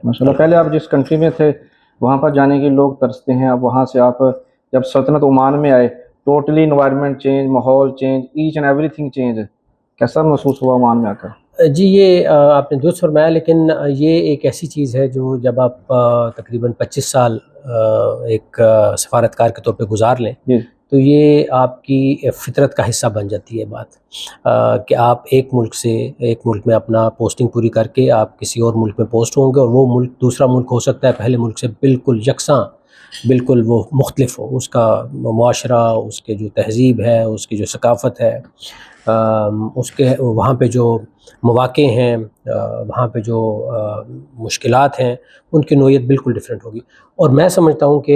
माशाल्लाह। पहले आप जिस कंट्री में थे वहाँ पर जाने के लोग तरसते हैं, अब वहाँ से आप जब सल्तनत ओमान में आए, टोटली इन्वायरमेंट चेंज, माहौल change, each and everything change, कैसा महसूस हुआ ओमान में आकर? जी ये आपने दुरुस्त फरमाया, लेकिन ये एक ऐसी चीज़ है जो जब आप तकरीबन 25 साल एक सफारतकार के तौर पे गुजार लें जी। तो ये आपकी फितरत का हिस्सा बन जाती है बात, कि आप एक मुल्क में अपना पोस्टिंग पूरी करके आप किसी और मुल्क में पोस्ट होंगे, और वो मुल्क दूसरा मुल्क हो सकता है पहले मुल्क से बिल्कुल यकसां, बिल्कुल वो मुख्तलिफ हो, उसका मुआशरा, उसके जो तहज़ीब है, उसकी जो सकाफ़त है, उसके वहाँ पे जो मौक़े हैं, वहाँ पे जो मुश्किलात हैं, उनकी नोयत बिल्कुल डिफरेंट होगी। और मैं समझता हूँ कि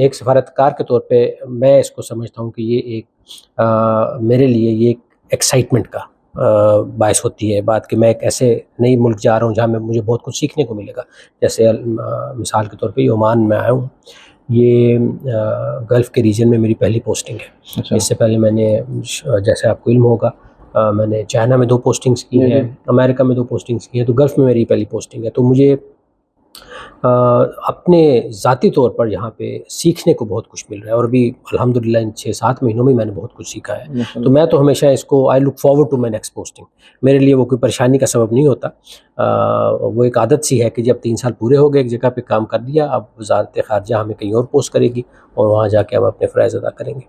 एक सफारतकार के तौर पे मैं इसको समझता हूँ कि ये एक मेरे लिए ये एक एक्साइटमेंट का बायस होती है बात, कि मैं एक ऐसे नई मुल्क जा रहा हूँ जहाँ में मुझे बहुत कुछ सीखने को मिलेगा। जैसे मिसाल के तौर पे ओमान में आया हूँ, ये गल्फ़ के रीजन में मेरी पहली पोस्टिंग है। अच्छा। इससे पहले मैंने जैसे आपको इल्म होगा मैंने चाइना में 2 पोस्टिंग्स की हैं, अमेरिका में 2 पोस्टिंग्स की हैं, तो गल्फ़ में मेरी पहली पोस्टिंग है। तो मुझे अपने ज़ाती तौर पर यहाँ पे सीखने को बहुत कुछ मिल रहा है, और अभी अल्हम्दुलिल्लाह इन 6-7 महीनों में मैंने बहुत कुछ सीखा है। तो मैं तो हमेशा इसको I look forward to my next posting, मेरे लिए वो कोई परेशानी का सबब नहीं होता। वो एक आदत सी है कि जब 3 साल पूरे हो गए एक जगह पे काम कर दिया, अब वज़ारत ख़ारिजा हमें कहीं और पोस्ट करेगी और वहाँ जाके हम अपने फ़राइज़ अदा करेंगे।